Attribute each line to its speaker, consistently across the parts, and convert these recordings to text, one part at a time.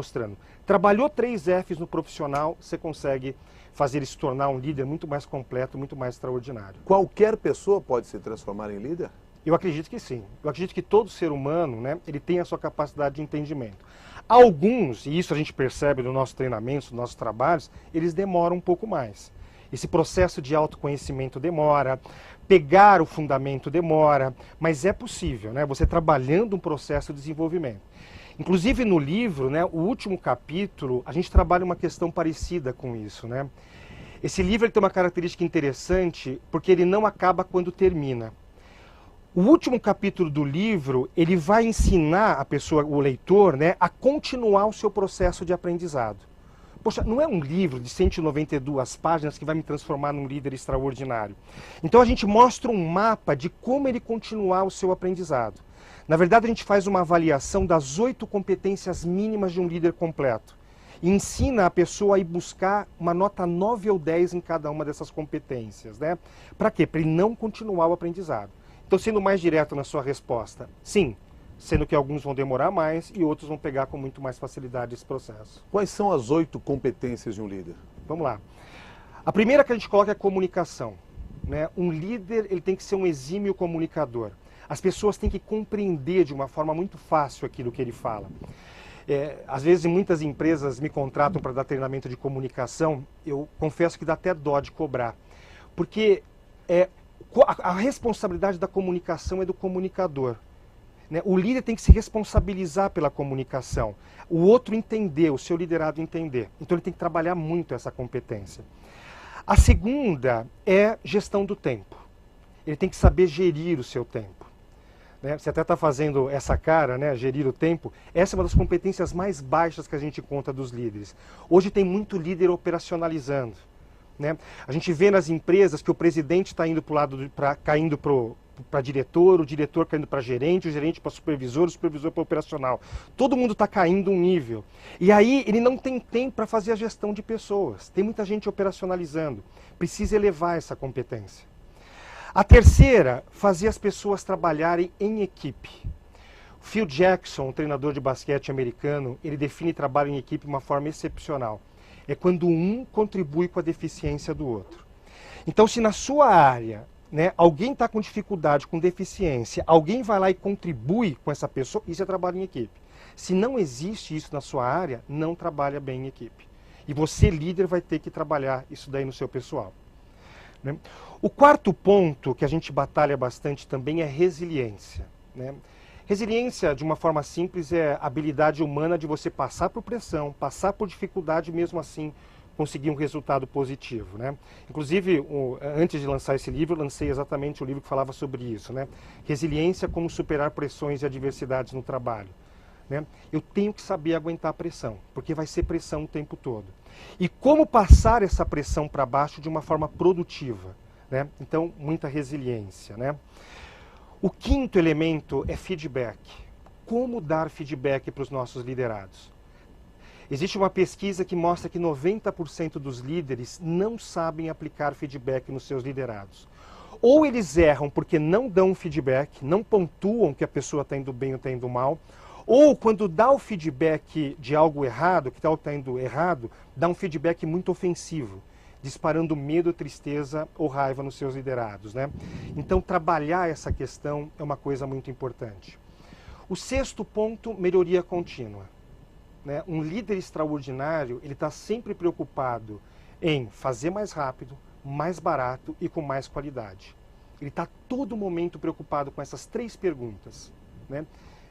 Speaker 1: mostrando. Trabalhou 3 Fs no profissional, você consegue fazer ele se tornar um líder muito mais completo, muito mais extraordinário.
Speaker 2: Qualquer pessoa pode se transformar em líder?
Speaker 1: Eu acredito que sim. Eu acredito que todo ser humano, né, ele tem a sua capacidade de entendimento. Alguns, e isso a gente percebe no nosso treinamento, nos nossos trabalhos, eles demoram um pouco mais. Esse processo de autoconhecimento demora, pegar o fundamento demora, mas é possível, né, você trabalhando um processo de desenvolvimento. Inclusive no livro, né, o último capítulo, a gente trabalha uma questão parecida com isso, né? Esse livro ele tem uma característica interessante porque ele não acaba quando termina. O último capítulo do livro, ele vai ensinar a pessoa, o leitor, né, a continuar o seu processo de aprendizado. Poxa, não é um livro de 192 páginas que vai me transformar num líder extraordinário. Então a gente mostra um mapa de como ele continuar o seu aprendizado. Na verdade, a gente faz uma avaliação das 8 competências mínimas de um líder completo. E ensina a pessoa a ir buscar uma nota 9 ou 10 em cada uma dessas competências, né? Para quê? Para ele não continuar o aprendizado. Então, sendo mais direto na sua resposta, sim, sendo que alguns vão demorar mais e outros vão pegar com muito mais facilidade esse processo.
Speaker 2: Quais são as 8 competências de um líder?
Speaker 1: Vamos lá. A primeira que a gente coloca é a comunicação, né? Um líder ele tem que ser um exímio comunicador. As pessoas têm que compreender de uma forma muito fácil aquilo que ele fala. Às vezes, muitas empresas me contratam para dar treinamento de comunicação. Eu confesso que dá até dó de cobrar. Porque a responsabilidade da comunicação é do comunicador. Né? O líder tem que se responsabilizar pela comunicação. O outro entender, o seu liderado entender. Então, ele tem que trabalhar muito essa competência. A segunda é gestão do tempo. Ele tem que saber gerir o seu tempo. Né? Você até está fazendo essa cara, né? Gerir o tempo. Essa é uma das competências mais baixas que a gente conta dos líderes. Hoje tem muito líder operacionalizando. Né? A gente vê nas empresas que o presidente está indo para o lado, caindo para diretor, o diretor caindo para gerente, o gerente para supervisor, o supervisor para operacional. Todo mundo está caindo um nível. E aí ele não tem tempo para fazer a gestão de pessoas. Tem muita gente operacionalizando. Precisa elevar essa competência. A terceira, fazer as pessoas trabalharem em equipe. Phil Jackson, um treinador de basquete americano, ele define trabalho em equipe de uma forma excepcional. É quando um contribui com a deficiência do outro. Então, se na sua área, né, alguém está com dificuldade, com deficiência, alguém vai lá e contribui com essa pessoa, isso é trabalho em equipe. Se não existe isso na sua área, não trabalha bem em equipe. E você, líder, vai ter que trabalhar isso daí no seu pessoal. Né? O quarto ponto que a gente batalha bastante também é resiliência. Né? Resiliência, de uma forma simples, é a habilidade humana de você passar por pressão, passar por dificuldade e mesmo assim conseguir um resultado positivo. Né? Inclusive, antes de lançar esse livro, eu lancei exatamente o livro que falava sobre isso. Né? Resiliência, como superar pressões e adversidades no trabalho. Né? Eu tenho que saber aguentar a pressão, porque vai ser pressão o tempo todo. E como passar essa pressão para baixo de uma forma produtiva. Né? Então, muita resiliência. Né? O quinto elemento é feedback. Como dar feedback para os nossos liderados? Existe uma pesquisa que mostra que 90% dos líderes não sabem aplicar feedback nos seus liderados. Ou eles erram porque não dão feedback, não pontuam que a pessoa está indo bem ou está indo mal, ou quando dá o feedback de algo errado, que está indo errado, dá um feedback muito ofensivo, disparando medo, tristeza ou raiva nos seus liderados. Né? Então, trabalhar essa questão é uma coisa muito importante. O sexto ponto, melhoria contínua. Né? Um líder extraordinário, ele está sempre preocupado em fazer mais rápido, mais barato e com mais qualidade. Ele está todo momento preocupado com essas 3 perguntas. Né?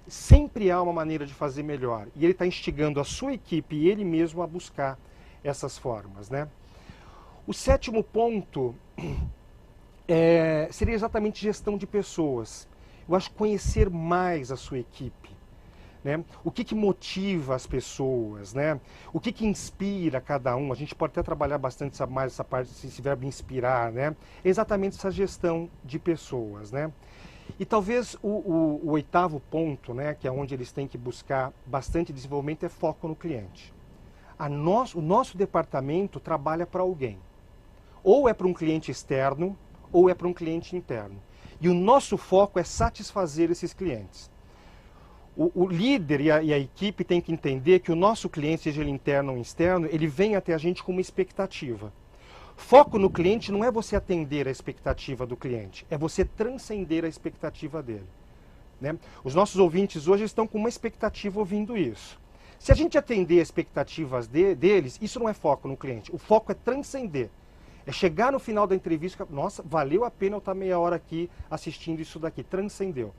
Speaker 1: Sempre há uma maneira de fazer melhor. E ele está instigando a sua equipe e ele mesmo a buscar essas formas. Né? O sétimo ponto seria exatamente gestão de pessoas. Eu acho que conhecer mais a sua equipe. Né? O que motiva as pessoas, né? O que inspira cada um. A gente pode até trabalhar bastante mais essa parte, esse verbo inspirar. Né? É exatamente essa gestão de pessoas. Né? E talvez o oitavo ponto, né, que é onde eles têm que buscar bastante desenvolvimento, é foco no cliente. O nosso departamento trabalha para alguém. Ou é para um cliente externo, ou é para um cliente interno. E o nosso foco é satisfazer esses clientes. O líder e a equipe tem que entender que o nosso cliente, seja ele interno ou externo, ele vem até a gente com uma expectativa. Foco no cliente não é você atender a expectativa do cliente, é você transcender a expectativa dele. Né? Os nossos ouvintes hoje estão com uma expectativa ouvindo isso. Se a gente atender as expectativas deles, isso não é foco no cliente. O foco é transcender. É chegar no final da entrevista, nossa, valeu a pena eu estar meia hora aqui assistindo isso daqui, transcendeu.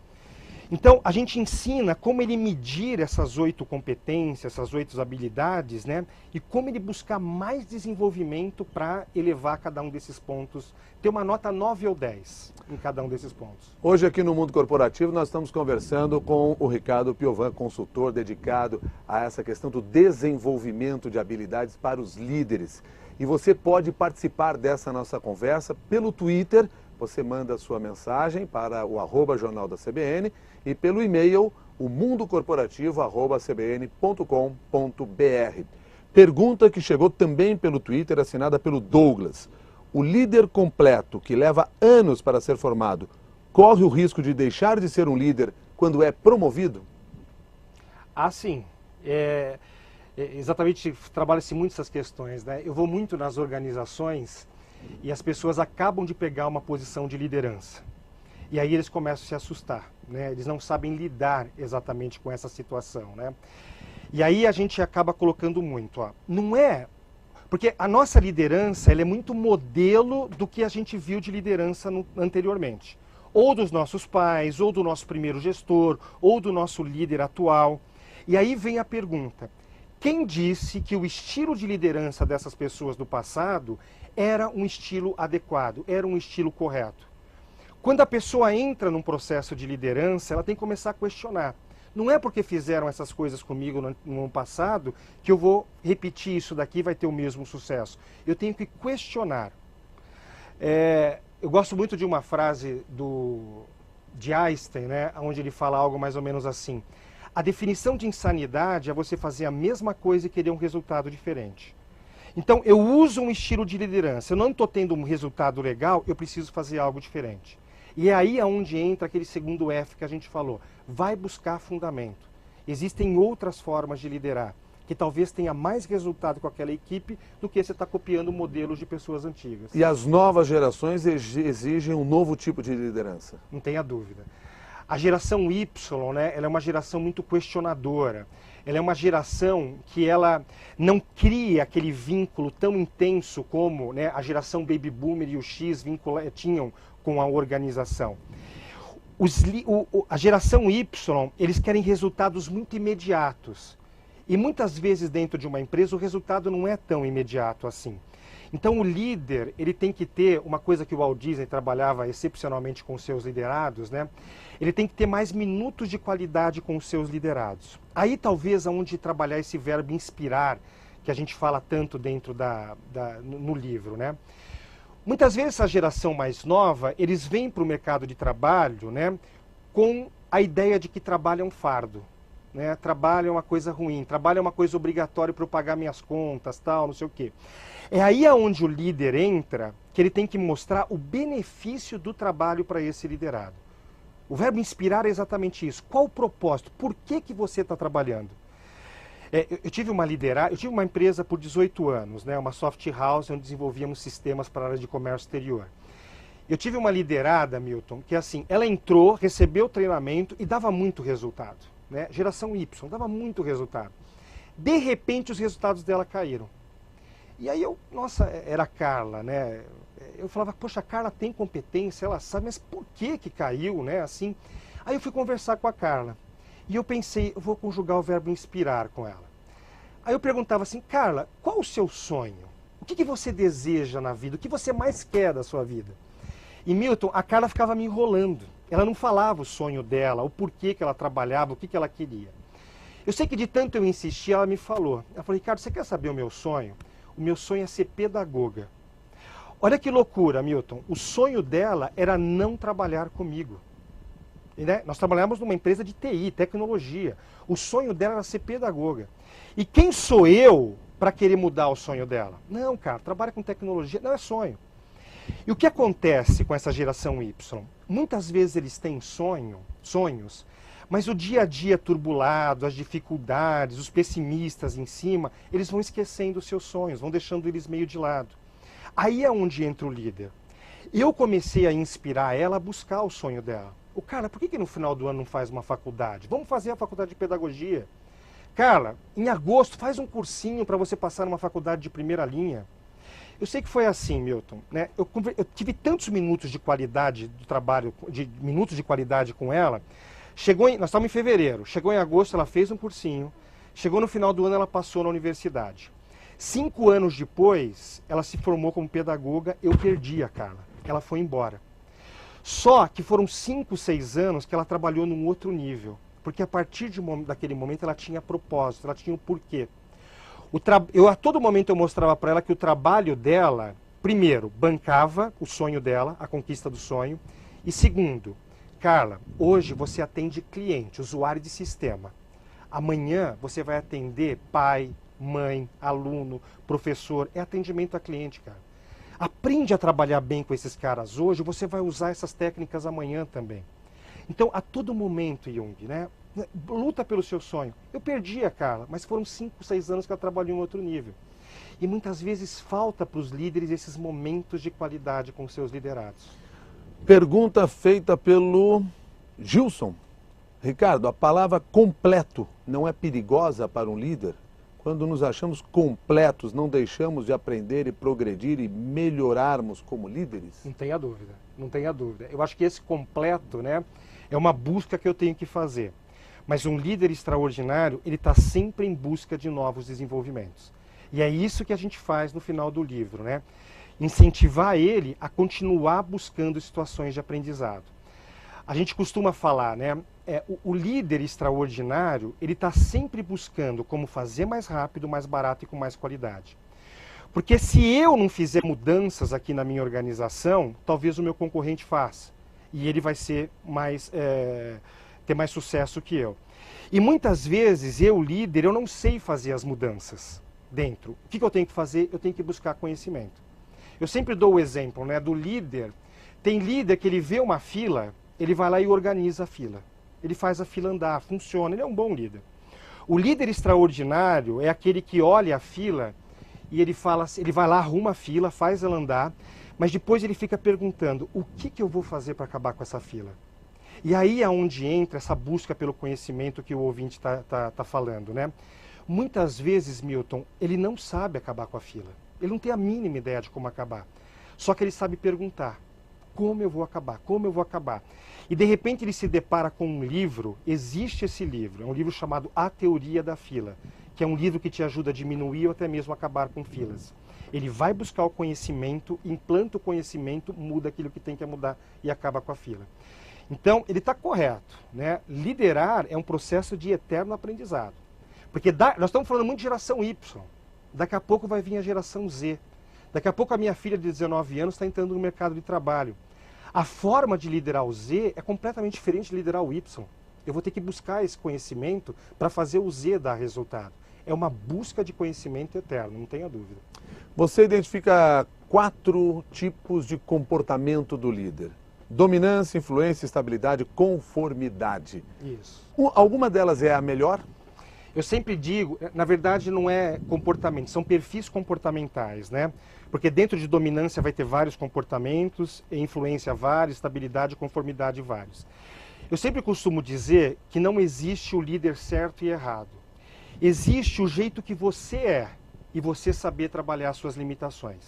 Speaker 1: Então, a gente ensina como ele medir essas 8 competências, essas 8 habilidades, né? E como ele buscar mais desenvolvimento para elevar cada um desses pontos, ter uma nota 9 ou 10 em cada um desses pontos.
Speaker 2: Hoje aqui no Mundo Corporativo nós estamos conversando com o Ricardo Piovan, consultor dedicado a essa questão do desenvolvimento de habilidades para os líderes. E você pode participar dessa nossa conversa pelo Twitter. Você manda a sua mensagem para o @Jornal da CBN e pelo e-mail o mundocorporativo@cbn.com.br. Pergunta que chegou também pelo Twitter, assinada pelo Douglas. O líder completo, que leva anos para ser formado, corre o risco de deixar de ser um líder quando é promovido?
Speaker 1: Ah, sim. Exatamente, trabalha-se muito essas questões, né? Eu vou muito nas organizações e as pessoas acabam de pegar uma posição de liderança. E aí eles começam a se assustar, né? Eles não sabem lidar exatamente com essa situação, né? E aí a gente acaba colocando muito, ó, não é... Porque a nossa liderança, ela é muito modelo do que a gente viu de liderança anteriormente. Ou dos nossos pais, ou do nosso primeiro gestor, ou do nosso líder atual. E aí vem a pergunta, quem disse que o estilo de liderança dessas pessoas do passado era um estilo adequado, era um estilo correto? Quando a pessoa entra num processo de liderança, ela tem que começar a questionar. Não é porque fizeram essas coisas comigo no passado que eu vou repetir isso daqui e vai ter o mesmo sucesso. Eu tenho que questionar. Eu gosto muito de uma frase de Einstein, né, onde ele fala algo mais ou menos assim. A definição de insanidade é você fazer a mesma coisa e querer um resultado diferente. Então, eu uso um estilo de liderança, eu não estou tendo um resultado legal, eu preciso fazer algo diferente. E é aí onde entra aquele segundo F que a gente falou. Vai buscar fundamento. Existem outras formas de liderar, que talvez tenha mais resultado com aquela equipe do que você está copiando modelos de pessoas antigas.
Speaker 2: E as novas gerações exigem um novo tipo de liderança?
Speaker 1: Não tenha dúvida. A geração Y, né, ela é uma geração muito questionadora. Ela é uma geração que ela não cria aquele vínculo tão intenso como, né, a geração Baby Boomer e o X tinham com a organização. A geração Y, eles querem resultados muito imediatos. E muitas vezes dentro de uma empresa o resultado não é tão imediato assim. Então o líder, ele tem que ter uma coisa que o Walt Disney trabalhava excepcionalmente com os seus liderados, né? Ele tem que ter mais minutos de qualidade com os seus liderados. Aí talvez aonde trabalhar esse verbo inspirar, que a gente fala tanto dentro no livro, né? Muitas vezes essa geração mais nova, eles vêm para o mercado de trabalho, né, com a ideia de que trabalho é um fardo. Né? Trabalho é uma coisa ruim, trabalho é uma coisa obrigatória para eu pagar minhas contas, tal, não sei o quê. É aí aonde o líder entra, que ele tem que mostrar o benefício do trabalho para esse liderado. O verbo inspirar é exatamente isso. Qual o propósito? Por que você está trabalhando? Eu tive uma empresa por 18 anos, né, uma soft house onde desenvolvíamos sistemas para a área de comércio exterior. Eu tive uma liderada, Milton, que assim, ela entrou, recebeu o treinamento e dava muito resultado. Né? Geração Y, dava muito resultado. De repente os resultados dela caíram. E aí era a Carla, né? Eu falava, poxa, a Carla tem competência, ela sabe, mas por que caiu, né? Assim. Aí eu fui conversar com a Carla. E eu pensei, eu vou conjugar o verbo inspirar com ela. Aí eu perguntava assim, Carla, qual o seu sonho? O que você deseja na vida? O que você mais quer da sua vida? E Milton, a Carla ficava me enrolando. Ela não falava o sonho dela, o porquê que ela trabalhava, o que ela queria. Eu sei que de tanto eu insistir, ela me falou. Ela falou, Ricardo, você quer saber o meu sonho? O meu sonho é ser pedagoga. Olha que loucura, Milton. O sonho dela era não trabalhar comigo. E, né, nós trabalhamos numa empresa de TI, tecnologia. O sonho dela era ser pedagoga. E quem sou eu para querer mudar o sonho dela? Não, cara, trabalha com tecnologia, não é sonho. E o que acontece com essa geração Y? Muitas vezes eles têm sonhos, Mas o dia a dia turbulado, as dificuldades, os pessimistas em cima, eles vão esquecendo os seus sonhos, vão deixando eles meio de lado. Aí é onde entra o líder. Eu comecei a inspirar ela a buscar o sonho dela. O Carla, por que no final do ano não faz uma faculdade? Vamos fazer a faculdade de pedagogia. Carla, em agosto faz um cursinho para você passar numa faculdade de primeira linha. Eu sei que foi assim, Milton, né? Eu tive tantos minutos de qualidade do trabalho, minutos de qualidade com ela. Nós estamos em fevereiro, chegou em agosto, ela fez um cursinho, chegou no final do ano, ela passou na universidade. 5 anos depois, ela se formou como pedagoga, eu perdi a Carla, ela foi embora. Só que foram 5, 6 anos que ela trabalhou num outro nível, porque a partir daquele momento ela tinha propósito, ela tinha um porquê. A todo momento eu mostrava para ela que o trabalho dela, primeiro, bancava o sonho dela, a conquista do sonho, e segundo, Carla, hoje você atende cliente, usuário de sistema. Amanhã você vai atender pai, mãe, aluno, professor. É atendimento a cliente, cara. Aprende a trabalhar bem com esses caras hoje, você vai usar essas técnicas amanhã também. Então, a todo momento, Jung, né? Luta pelo seu sonho. Eu perdi a Carla, mas foram 5, 6 anos que ela trabalhou em outro nível. E muitas vezes falta para os líderes esses momentos de qualidade com seus liderados.
Speaker 2: Pergunta feita pelo Gilson. Ricardo, a palavra completo não é perigosa para um líder? Quando nos achamos completos, não deixamos de aprender e progredir e melhorarmos como líderes?
Speaker 1: Não tenha dúvida, não tenha dúvida. Eu acho que esse completo, né, é uma busca que eu tenho que fazer. Mas um líder extraordinário, ele está sempre em busca de novos desenvolvimentos. E é isso que a gente faz no final do livro, né? Incentivar ele a continuar buscando situações de aprendizado. A gente costuma falar, né? O líder extraordinário, ele está sempre buscando como fazer mais rápido, mais barato e com mais qualidade. Porque se eu não fizer mudanças aqui na minha organização, talvez o meu concorrente faça. E ele vai ser ter mais sucesso que eu. E muitas vezes, eu, líder, eu não sei fazer as mudanças dentro. O que eu tenho que fazer? Eu tenho que buscar conhecimento. Eu sempre dou o exemplo, né, do líder. Tem líder que ele vê uma fila, ele vai lá e organiza a fila. Ele faz a fila andar, funciona, ele é um bom líder. O líder extraordinário é aquele que olha a fila e ele vai lá, arruma a fila, faz ela andar, mas depois ele fica perguntando, o que eu vou fazer para acabar com essa fila? E aí é onde entra essa busca pelo conhecimento que o ouvinte está falando, né? Muitas vezes, Milton, ele não sabe acabar com a fila. Ele não tem a mínima ideia de como acabar. Só que ele sabe perguntar, como eu vou acabar? Como eu vou acabar? E de repente ele se depara com um livro, existe esse livro, é um livro chamado A Teoria da Fila, que é um livro que te ajuda a diminuir ou até mesmo acabar com filas. Ele vai buscar o conhecimento, implanta o conhecimento, muda aquilo que tem que mudar e acaba com a fila. Então, ele está correto, né? Liderar é um processo de eterno aprendizado. Porque nós estamos falando muito de geração Y. Daqui a pouco vai vir a geração Z. Daqui a pouco a minha filha de 19 anos está entrando no mercado de trabalho. A forma de liderar o Z é completamente diferente de liderar o Y. Eu vou ter que buscar esse conhecimento para fazer o Z dar resultado. É uma busca de conhecimento eterno, não tenha dúvida.
Speaker 2: Você identifica 4 tipos de comportamento do líder. Dominância, influência, estabilidade, conformidade.
Speaker 1: Isso.
Speaker 2: Alguma delas é a melhor?
Speaker 1: Eu sempre digo, na verdade não é comportamento, são perfis comportamentais, né? Porque dentro de dominância vai ter vários comportamentos, influência vários, estabilidade, conformidade vários. Eu sempre costumo dizer que não existe o líder certo e errado. Existe o jeito que você é e você saber trabalhar suas limitações.